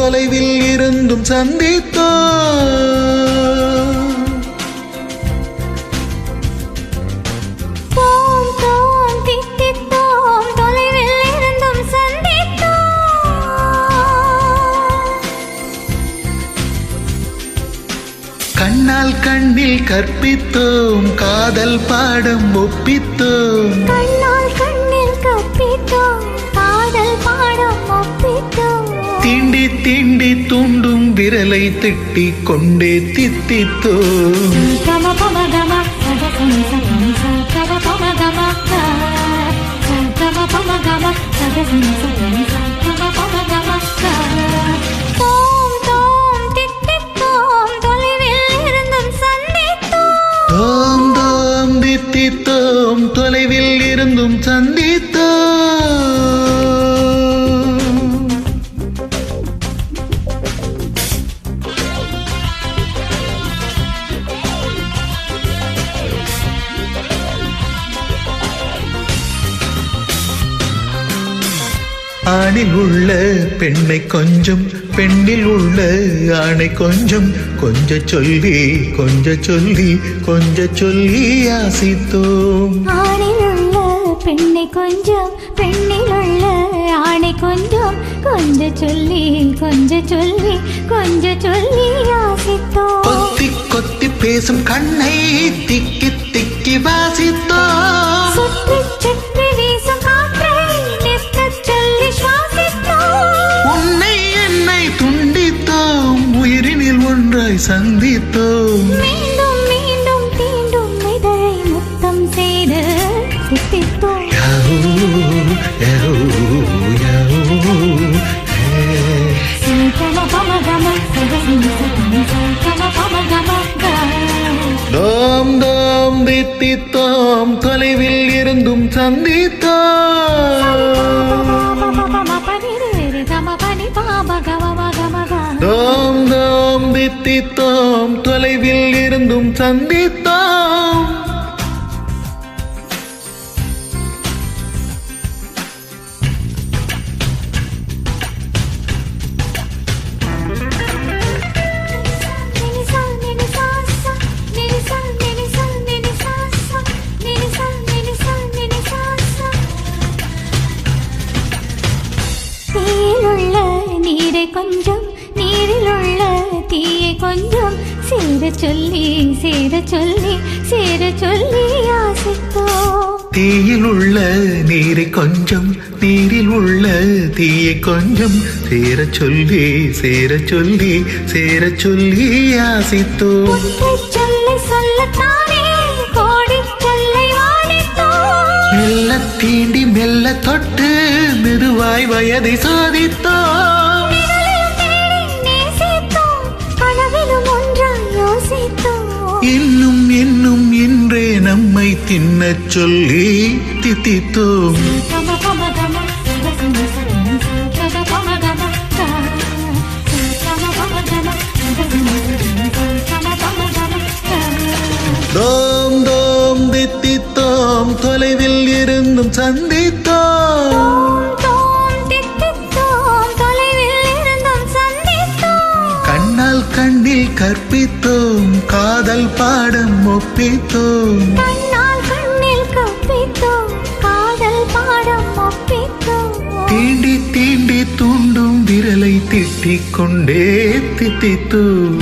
தொலைவில் இருந்தும் சந்தித்தோம். கண்ணால் கண்ணில் கற்பித்தோம், காதல் பாடம் ஒப்பித்தோம். கண்ணால் கண்ணில் கற்பித்தோம், காதல் பாடம் ஒப்பித்தோம். தீண்டி தீண்டி தூண்டும் விரலை திட்டி கொண்டே தித்தித்தோம். தோம் தோம் தித்தித்தோம், தொலைவில் இருந்தும் சந்தித்தோம். ஆணில் உள்ள பெண்ணை கொஞ்சம், பெண்ணில் உள்ள ஆணை கொஞ்சம், கொஞ்ச சொல்லி கொஞ்ச சொல்லி கொஞ்ச சொல்லி ஆசித்தோம். ஆணில் உள்ள பெண்ணை கொஞ்சம், பெண்ணில் உள்ள ஆணை கொஞ்சம், கொஞ்ச சொல்லி கொஞ்ச சொல்லி கொஞ்ச சொல்லி ஆசித்தோம். கொத்தி கொத்தி பேசும் கண்ணை திக்கி திக்கி வாசித்தோம். சுற்றி சுற்றி வீசும் காற்றை நிற்கச் சொல்லி சுவாசித்தோம். உன்னை என்னை துண்டித்தோம், உயிரினில் ஒன்றாய் சந்தித்தோம். மீண்டும் மீண்டும் தீண்டும் இதழை முத்தம் செய்து தித்தித்தோம். யாஹூ யாஹூ யாஹூ தோம் தோம் தித்தித்தோம், தொலைவில் இருந்தும் சந்தித்தோம். தோம் தோம் தித்தித்தோம், தொலைவில் இருந்தும் சந்தித்தோம். தீயிலுள்ள நீரை கொஞ்சம், நீரில் உள்ள தீயை கொஞ்சம், சேர சொல்லி சேர சொல்லி சேர சொல்லி ஆசித்தோம். தீயில் உள்ள நீரை கொஞ்சம், நீரில் உள்ள தீயை கொஞ்சம், சேர சொல்லி சேர சொல்லி சேர சொல்லி ஆசித்தோம். ஒற்றைச் சொல்லை சொல்லத்தானே கோடிச் சொல்லை வாடித்தோம். மெல்ல தீண்டி மெல்ல தொட்டு மெதுவாய் வயதை சாதித்தோம். நிழலில் தேடி நேசித்தோம், கனவிலும் ஒன்றாய் யோசித்தோம். இன்னும் இன்னும் இன்றே நம்மை தின்னச் சொல்லி தித்தித்தோம். தோம் தோம் தித்தித்தோம், தொலைவில் இருந்தும் சந்தித்தோம். கண்ணால் கண்ணில் கற்பித்தோம், காதல் பாடம் ஒப்பித்தோம். தீண்டி தீண்டி தூண்டும் விரலை திட்டிக் கொண்டே தித்தித்தோம்.